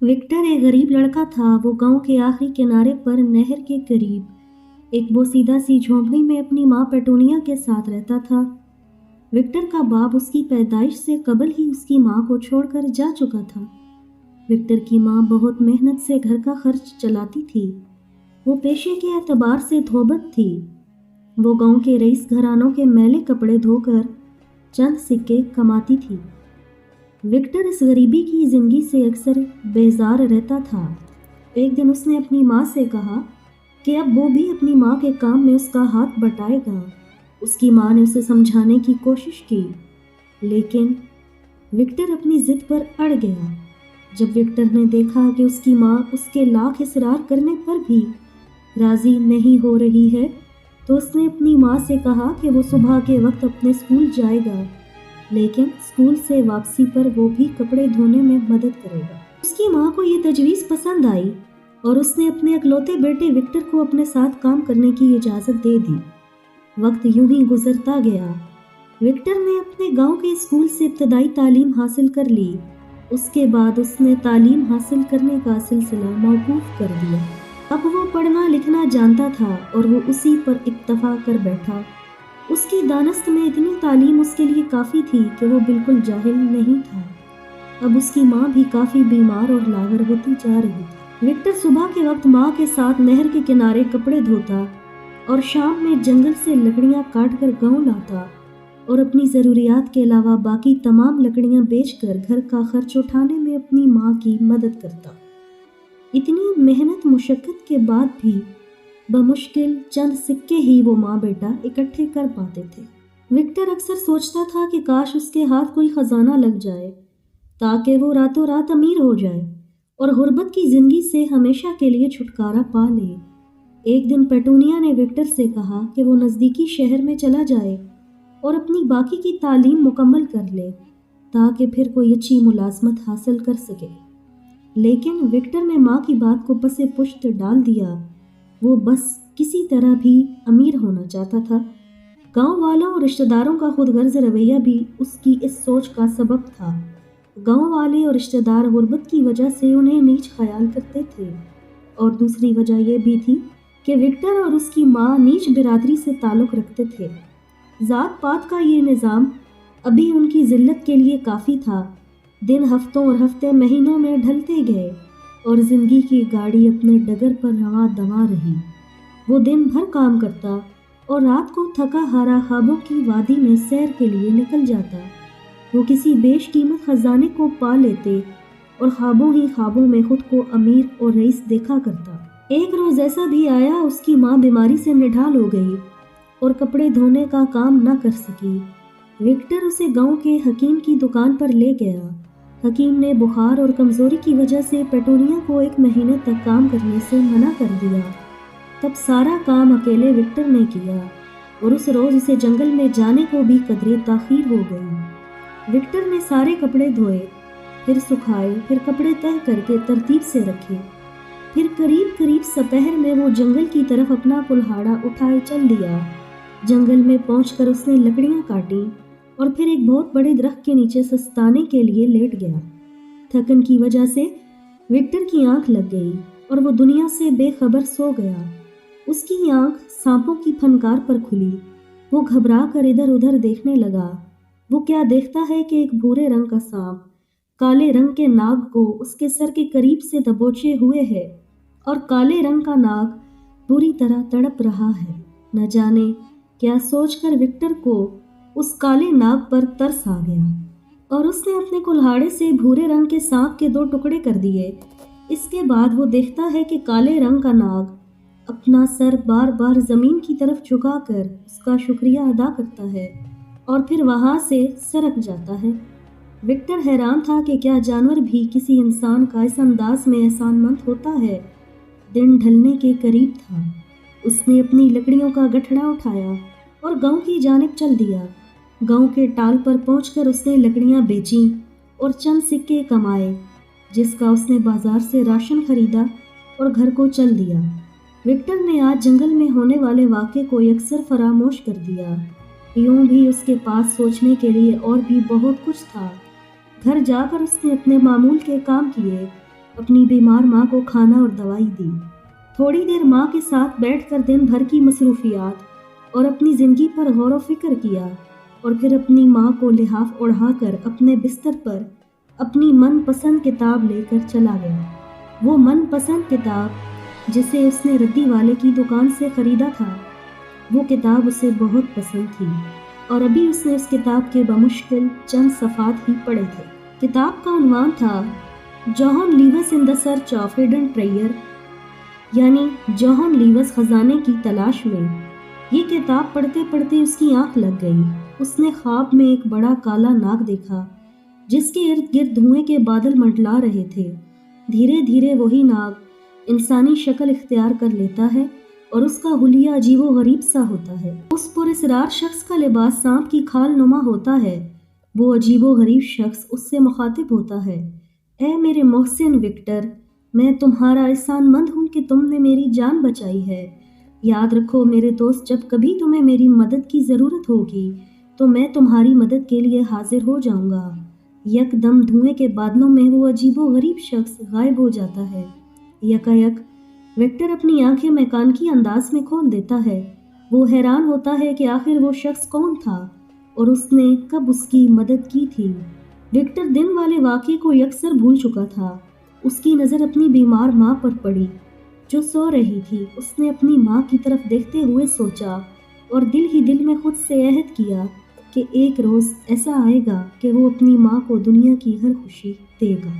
Victor एक गरीब लड़का था। वो गांव के आखिरी किनारे पर नहर के करीब एक बोसीदा सी झोंपड़ी में अपनी माँ पेटूनिया के साथ रहता था। विक्टर का बाप उसकी पैदाइश से कबल ही उसकी माँ को छोड़कर जा चुका था। विक्टर की माँ बहुत मेहनत से घर का खर्च चलाती थी। वो पेशे के एतबार से धोबत थी। वो गांव के रईस घरानों के मैले कपड़े धोकर चंद सिक्के कमाती थी। विक्टर इस गरीबी की जिंदगी से अक्सर बेजार रहता था। एक दिन उसने अपनी माँ से कहा कि अब वो भी अपनी माँ के काम में उसका हाथ बटाएगा। उसकी माँ ने उसे समझाने की कोशिश की, लेकिन विक्टर अपनी जिद पर अड़ गया। जब विक्टर ने देखा कि उसकी माँ उसके लाख इसरार करने पर भी राजी नहीं हो रही है, तो उसने अपनी माँ से कहा कि वो सुबह के वक्त अपने स्कूल जाएगा, लेकिन स्कूल से वापसी पर वो भी कपड़े धोने में मदद करेगा। उसकी माँ को ये तजवीज़ पसंद आई और उसने अपने इकलौते बेटे विक्टर को अपने साथ काम करने की इजाज़त दे दी। वक्त यूं ही गुजरता गया। विक्टर ने अपने गांव के स्कूल से इब्तदाई तालीम हासिल कर ली। उसके बाद उसने तालीम हासिल करने का सिलसिला मौकूफ़ कर दिया। अब वो पढ़ना लिखना जानता था और वो उसी पर इक्तफा कर बैठा। उसकी दानस्त में इतनी तालीम उसके लिए काफ़ी थी कि वो बिल्कुल जाहिल नहीं था। अब उसकी माँ भी काफ़ी बीमार और लागर होती जा रही थी। विक्टर सुबह के वक्त माँ के साथ नहर के किनारे कपड़े धोता और शाम में जंगल से लकड़ियाँ काट कर गाँव लाता और अपनी ज़रूरियात के अलावा बाकी तमाम लकड़ियाँ बेचकर घर का खर्च उठाने में अपनी माँ की मदद करता। इतनी मेहनत मुशक्क़त के बाद भी बमुश्किल चंद सिक्के ही वो माँ बेटा इकट्ठे कर पाते थे। विक्टर अक्सर सोचता था कि काश उसके हाथ कोई खजाना लग जाए ताकि वो रातों रात अमीर हो जाए और गुर्बत की जिंदगी से हमेशा के लिए छुटकारा पा ले। एक दिन पेटूनिया ने विक्टर से कहा कि वो नज़दीकी शहर में चला जाए और अपनी बाकी की तालीम मुकम्मल कर ले ताकि फिर कोई अच्छी मुलाजमत हासिल कर सके। लेकिन विक्टर ने माँ की बात को पसे पुश्त डाल दिया। वो बस किसी तरह भी अमीर होना चाहता था। गांव वालों और रिश्तेदारों का खुदगर्ज रवैया भी उसकी इस सोच का सबब था। गांव वाले और रिश्तेदार गुर्बत की वजह से उन्हें नीच ख्याल करते थे और दूसरी वजह यह भी थी कि विक्टर और उसकी माँ नीच बिरादरी से ताल्लुक़ रखते थे। ज़ात पात का ये निज़ाम अभी उनकी ज़िल्लत के लिए काफ़ी था। दिन हफ्तों और हफ्ते महीनों में ढलते गए और ज़िंदगी की गाड़ी अपने डगर पर रवां दवा रही। वो दिन भर काम करता और रात को थका हारा ख्वाबों की वादी में सैर के लिए निकल जाता। वो किसी बेशकीमत खजाने को पा लेते और ख्वाबों ही ख्वाबों में खुद को अमीर और रईस देखा करता। एक रोज़ ऐसा भी आया, उसकी माँ बीमारी से निढाल हो गई और कपड़े धोने का काम न कर सकी। विक्टर उसे गांव के हकीम की दुकान पर ले गया। हकीम ने बुखार और कमज़ोरी की वजह से पेटूनिया को 1 महीने तक काम करने से मना कर दिया। तब सारा काम अकेले विक्टर ने किया और उस रोज़ उसे जंगल में जाने को भी कदरे ताख़ीर हो गई। विक्टर ने सारे कपड़े धोए, फिर सुखाए, फिर कपड़े तह करके तरतीब से रखे। फिर करीब करीब सपहर में वो जंगल की तरफ अपना कुल्हाड़ा उठाए चल दिया। जंगल में पहुंचकर उसने लकड़ियां काटी और फिर एक बहुत बड़े दरख्त के नीचे सस्ताने के लिए लेट गया। थकन की वजह से विक्टर की आंख लग गई और वो दुनिया से बेखबर सो गया। उसकी आंख सांपों की फनकार पर खुली। वो घबरा कर इधर उधर देखने लगा। वो क्या देखता है कि एक भूरे रंग का सांप काले रंग के नाग को उसके सर के करीब से दबोचे हुए है और काले रंग का नाग बुरी तरह तड़प रहा है। न जाने क्या सोचकर विक्टर को उस काले नाग पर तरस आ गया और उसने अपने कुल्हाड़े से भूरे रंग के सांप के 2 टुकड़े कर दिए। इसके बाद वो देखता है कि काले रंग का नाग अपना सर बार बार ज़मीन की तरफ झुकाकर उसका शुक्रिया अदा करता है और फिर वहाँ से सरक जाता है। विक्टर हैरान था कि क्या जानवर भी किसी इंसान का इस अंदाज में एहसानमंद होता है। दिन ढलने के करीब था। उसने अपनी लकड़ियों का गठड़ा उठाया और गांव की जानिब चल दिया। गांव के टाल पर पहुंचकर उसने लकड़ियां बेचीं और चंद सिक्के कमाए, जिसका उसने बाजार से राशन खरीदा और घर को चल दिया। विक्टर ने आज जंगल में होने वाले वाक़े को अक्सर फरामोश कर दिया। यूं भी उसके पास सोचने के लिए और भी बहुत कुछ था। घर जाकर उसने अपने मामूल के काम किए अपनी बीमार माँ को खाना और दवाई दी। थोड़ी देर माँ के साथ बैठकर दिन भर की मसरूफियात और अपनी ज़िंदगी पर गौर व फिक्र किया और फिर अपनी माँ को लिहाफ ओढ़ाकर अपने बिस्तर पर अपनी मनपसंद किताब लेकर चला गया। वो मनपसंद किताब जिसे उसने रद्दी वाले की दुकान से ख़रीदा था, वो किताब उसे बहुत पसंद थी और अभी उसने उस किताब के बमुश्किल चंद सफ़ात ही पढ़े थे। किताब का उन्वान था John Lewis in the search of hidden treasure, यानी जॉन लीवस खजाने की तलाश में। ये किताब पढ़ते पढ़ते उसकी आंख लग गई। उसने ख्वाब में एक बड़ा काला नाग देखा जिसके इर्द गिर्द धुएं के बादल मंडला रहे थे। धीरे धीरे वही नाग इंसानी शक्ल इख्तियार कर लेता है और उसका हुलिया अजीबो गरीब सा होता है। उस पुरस्रार शख्स का लिबास सांप की खाल नुमा होता है। वो अजीबो गरीब शख्स उससे मुखातिब होता है, ऐ मेरे मोहसिन विक्टर, मैं तुम्हारा एहसानमंद हूँ कि तुमने मेरी जान बचाई है। याद रखो मेरे दोस्त, जब कभी तुम्हें मेरी मदद की ज़रूरत होगी तो मैं तुम्हारी मदद के लिए हाजिर हो जाऊँगा। यकदम धुएं के बादलों में वो अजीबो गरीब शख्स गायब हो जाता है। यकायक विक्टर अपनी आंखें मैकानकी अंदाज में खोल देता है। वो हैरान होता है कि आखिर वो शख्स कौन था और उसने कब उसकी मदद की थी। विक्टर दिन वाले वाक़े को यकसर भूल चुका था। उसकी नज़र अपनी बीमार माँ पर पड़ी जो सो रही थी। उसने अपनी माँ की तरफ देखते हुए सोचा और दिल ही दिल में खुद से अहद किया कि एक रोज़ ऐसा आएगा कि वो अपनी माँ को दुनिया की हर खुशी देगा।